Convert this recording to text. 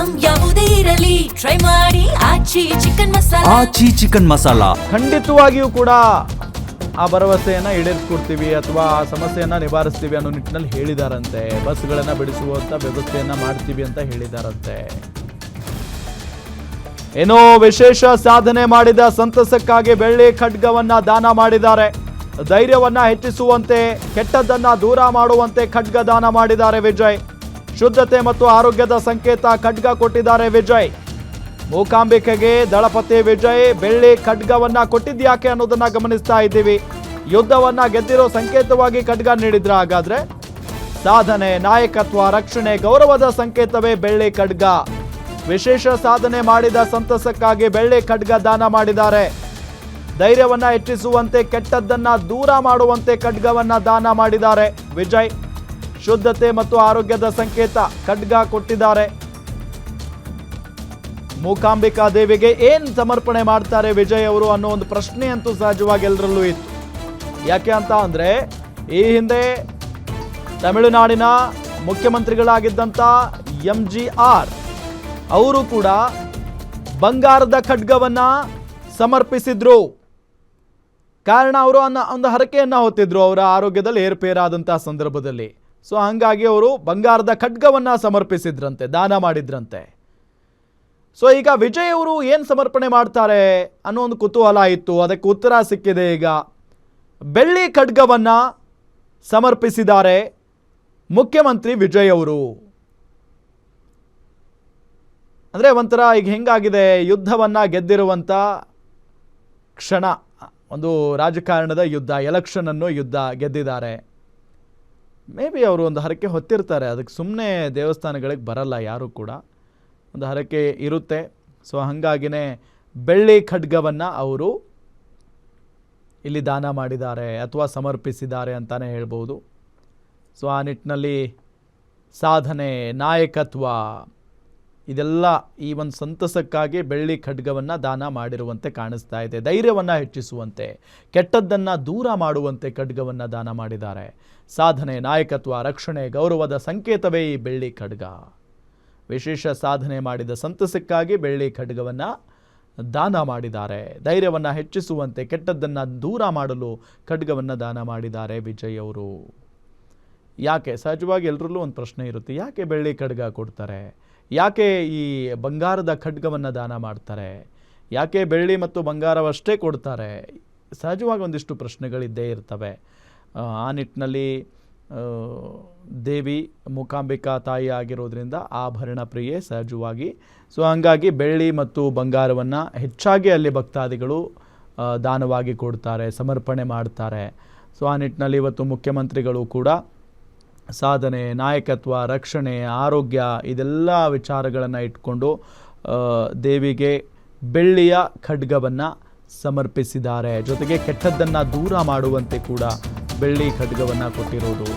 Item ಯಾವುದೇ ಇರಲಿ try ಮಾಡಿ ಆಚಿ ಚಿಕನ್ ಮಸಾಲಾ. ಖಂಡಿತವಾಗಿಯೂ ಕೂಡ ಆ ಭರವಸೆಯನ್ನ ಈಡೇರಿಸ್ಕೊಡ್ತೀವಿ ಅಥವಾ ಆ ಸಮಸ್ಯೆಯನ್ನ ನಿವಾರಿಸ್ತೀವಿ ಅನ್ನೋ ನಿಟ್ಟಿನಲ್ಲಿ ಹೇಳಿದಾರಂತೆ. ಬಸ್ಗಳನ್ನ ಬಿಡಿಸುವಂತ ವ್ಯವಸ್ಥೆಯನ್ನ ಮಾಡ್ತೀವಿ ಅಂತ ಹೇಳಿದಾರಂತೆ. ಏನೋ ವಿಶೇಷ ಸಾಧನೆ ಮಾಡಿದ ಸಂತಸಕ್ಕಾಗಿ ಬೆಳ್ಳಿ ಖಡ್ಗವನ್ನ ದಾನ ಮಾಡಿದ್ದಾರೆ. ಧೈರ್ಯವನ್ನ ಹೆಚ್ಚಿಸುವಂತೆ, ಕೆಟ್ಟದ್ದನ್ನ ದೂರ ಮಾಡುವಂತೆ ಖಡ್ಗ ದಾನ ಮಾಡಿದ್ದಾರೆ ವಿಜಯ್. ಶುದ್ಧತೆ ಮತ್ತು ಆರೋಗ್ಯದ ಸಂಕೇತ ಖಡ್ಗ ಕೊಟ್ಟಿದ್ದಾರೆ ವಿಜಯ್. ಮೂಕಾಂಬಿಕೆಗೆ ದಳಪತಿ ವಿಜಯ್ ಬೆಳ್ಳಿ ಖಡ್ಗವನ್ನ ಕೊಟ್ಟಿದ್ಯಾಕೆ ಅನ್ನೋದನ್ನ ಗಮನಿಸ್ತಾ ಇದ್ದೀವಿ. ಯುದ್ಧವನ್ನ ಗೆದ್ದಿರೋ ಸಂಕೇತವಾಗಿ ಖಡ್ಗ ನೀಡಿದ್ರ? ಹಾಗಾದ್ರೆ ಸಾಧನೆ, ನಾಯಕತ್ವ, ರಕ್ಷಣೆ, ಗೌರವದ ಸಂಕೇತವೇ ಬೆಳ್ಳಿ ಖಡ್ಗ. ವಿಶೇಷ ಸಾಧನೆ ಮಾಡಿದ ಸಂತಸಕ್ಕಾಗಿ ಬೆಳ್ಳಿ ಖಡ್ಗ ದಾನ ಮಾಡಿದ್ದಾರೆ. ಧೈರ್ಯವನ್ನ ಹೆಚ್ಚಿಸುವಂತೆ, ಕೆಟ್ಟದ್ದನ್ನ ದೂರ ಮಾಡುವಂತೆ ಖಡ್ಗವನ್ನ ದಾನ ಮಾಡಿದ್ದಾರೆ ವಿಜಯ್. ಶುದ್ಧತೆ ಮತ್ತು ಆರೋಗ್ಯದ ಸಂಕೇತ ಖಡ್ಗ ಕೊಟ್ಟಿದ್ದಾರೆ. ಮೂಕಾಂಬಿಕಾ ದೇವಿಗೆ ಏನ್ ಸಮರ್ಪಣೆ ಮಾಡ್ತಾರೆ ವಿಜಯ್ ಅವರು ಅನ್ನೋ ಒಂದು ಪ್ರಶ್ನೆ ಅಂತೂ ಸಹಜವಾಗಿ ಎಲ್ಲರಲ್ಲೂ ಇತ್ತು. ಯಾಕೆ ಅಂತ ಅಂದ್ರೆ ಈ ಹಿಂದೆ ತಮಿಳುನಾಡಿನ ಮುಖ್ಯಮಂತ್ರಿಗಳಾಗಿದ್ದಂತ MGR ಅವರು ಕೂಡ ಬಂಗಾರದ ಖಡ್ಗವನ್ನ ಸಮರ್ಪಿಸಿದ್ರು. ಕಾರಣ ಅವರು ಒಂದು ಹರಕೆಯನ್ನ ಹೊತ್ತಿದ್ರು ಅವರ ಆರೋಗ್ಯದಲ್ಲಿ ಏರುಪೇರಾದಂತಹ ಸಂದರ್ಭದಲ್ಲಿ. ಸೊ ಹಂಗಾಗಿ ಅವರು ಬಂಗಾರದ ಖಡ್ಗವನ್ನ ಸಮರ್ಪಿಸಿದ್ರಂತೆ, ದಾನ ಮಾಡಿದ್ರಂತೆ. ಸೊ ಈಗ ವಿಜಯ್ ಅವರು ಏನು ಸಮರ್ಪಣೆ ಮಾಡ್ತಾರೆ ಅನ್ನೋ ಒಂದು ಕುತೂಹಲ ಇತ್ತು. ಅದಕ್ಕೆ ಉತ್ತರ ಸಿಕ್ಕಿದೆ. ಈಗ ಬೆಳ್ಳಿ ಖಡ್ಗವನ್ನ ಸಮರ್ಪಿಸಿದ್ದಾರೆ ಮುಖ್ಯಮಂತ್ರಿ ವಿಜಯ್ ಅವರು. ಅಂದರೆ ಒಂಥರ ಈಗ ಹೆಂಗಾಗಿದೆ, ಯುದ್ಧವನ್ನ ಗೆದ್ದಿರುವಂಥ ಕ್ಷಣ, ಒಂದು ರಾಜಕಾರಣದ ಯುದ್ಧ, ಎಲೆಕ್ಷನ್ ಅನ್ನೋ ಯುದ್ಧ ಗೆದ್ದಿದ್ದಾರೆ. ಮೇ ಬಿ ಅವರು ಒಂದು ಹರಕೆ ಹೊತ್ತಿರ್ತಾರೆ. ಅದಕ್ಕೆ ಸುಮ್ಮನೆ ದೇವಸ್ಥಾನಗಳಿಗೆ ಬರಲ್ಲ ಯಾರು ಕೂಡ, ಒಂದು ಹರಕೆ ಇರುತ್ತೆ. ಸೊ ಹಾಗಾಗಿನೇ ಬೆಳ್ಳಿ ಖಡ್ಗವನ್ನು ಅವರು ಇಲ್ಲಿ ದಾನ ಮಾಡಿದ್ದಾರೆ ಅಥವಾ ಸಮರ್ಪಿಸಿದ್ದಾರೆ ಅಂತಲೇ ಹೇಳ್ಬೋದು. ಸೊ ಆ ನಿಟ್ಟಿನಲ್ಲಿ ಸಾಧನೆ, ನಾಯಕತ್ವ ಇದೆಲ್ಲ ಈ ಒಂದು ಸಂತಸಕ್ಕಾಗಿ ಬೆಳ್ಳಿ ಖಡ್ಗವನ್ನು ದಾನ ಮಾಡಿರುವಂತೆ ಕಾಣಿಸ್ತಾ ಇದೆ. ಧೈರ್ಯವನ್ನು ಹೆಚ್ಚಿಸುವಂತೆ, ಕೆಟ್ಟದ್ದನ್ನು ದೂರ ಮಾಡುವಂತೆ ಖಡ್ಗವನ್ನು ದಾನ ಮಾಡಿದ್ದಾರೆ. ಸಾಧನೆ, ನಾಯಕತ್ವ, ರಕ್ಷಣೆ, ಗೌರವದ ಸಂಕೇತವೇ ಈ ಬೆಳ್ಳಿ ಖಡ್ಗ. ವಿಶೇಷ ಸಾಧನೆ ಮಾಡಿದ ಸಂತಸಕ್ಕಾಗಿ ಬೆಳ್ಳಿ ಖಡ್ಗವನ್ನು ದಾನ ಮಾಡಿದ್ದಾರೆ. ಧೈರ್ಯವನ್ನು ಹೆಚ್ಚಿಸುವಂತೆ, ಕೆಟ್ಟದ್ದನ್ನು ದೂರ ಮಾಡಲು ಖಡ್ಗವನ್ನು ದಾನ ಮಾಡಿದ್ದಾರೆ ವಿಜಯ್ ಅವರು. ಯಾಕೆ ಸಹಜವಾಗಿ ಎಲ್ಲರಲ್ಲೂ ಒಂದು ಪ್ರಶ್ನೆ ಇರುತ್ತೆ, ಯಾಕೆ ಬೆಳ್ಳಿ ಖಡ್ಗ ಕೊಡ್ತಾರೆ, ಯಾಕೆ ಈ ಬಂಗಾರದ ಖಡ್ಗವನ್ನು ದಾನ ಮಾಡ್ತಾರೆ, ಯಾಕೆ ಬೆಳ್ಳಿ ಮತ್ತು ಬಂಗಾರವಷ್ಟೇ ಕೊಡ್ತಾರೆ? ಸಹಜವಾಗಿ ಒಂದಿಷ್ಟು ಪ್ರಶ್ನೆಗಳಿದ್ದೇ ಇರ್ತವೆ. ಆ ನಿಟ್ಟಿನಲ್ಲಿ ದೇವಿ ಮೂಕಾಂಬಿಕಾ ತಾಯಿ ಆಗಿರೋದ್ರಿಂದ ಆಭರಣ ಪ್ರಿಯೆ ಸಹಜವಾಗಿ. ಸೊ ಹಂಗಾಗಿ ಬೆಳ್ಳಿ ಮತ್ತು ಬಂಗಾರವನ್ನು ಹೆಚ್ಚಾಗಿ ಅಲ್ಲಿ ಭಕ್ತಾದಿಗಳು ದಾನವಾಗಿ ಕೊಡ್ತಾರೆ, ಸಮರ್ಪಣೆ ಮಾಡ್ತಾರೆ. ಸೊ ಆ ನಿಟ್ಟಿನಲ್ಲಿ ಇವತ್ತು ಮುಖ್ಯಮಂತ್ರಿಗಳು ಕೂಡ ಸಾಧನೆ, ನಾಯಕತ್ವ, ರಕ್ಷಣೆ, ಆರೋಗ್ಯ ಇದೆಲ್ಲ ವಿಚಾರಗಳನ್ನು ಇಟ್ಕೊಂಡು ದೇವಿಗೆ ಬೆಳ್ಳಿಯ ಖಡ್ಗವನ್ನು ಸಮರ್ಪಿಸಿದ್ದಾರೆ. ಜೊತೆಗೆ ಕೆಟ್ಟದ್ದನ್ನು ದೂರ ಮಾಡುವಂತೆ ಕೂಡ ಬೆಳ್ಳಿ ಖಡ್ಗವನ್ನು ಕೊಟ್ಟಿರೋದು.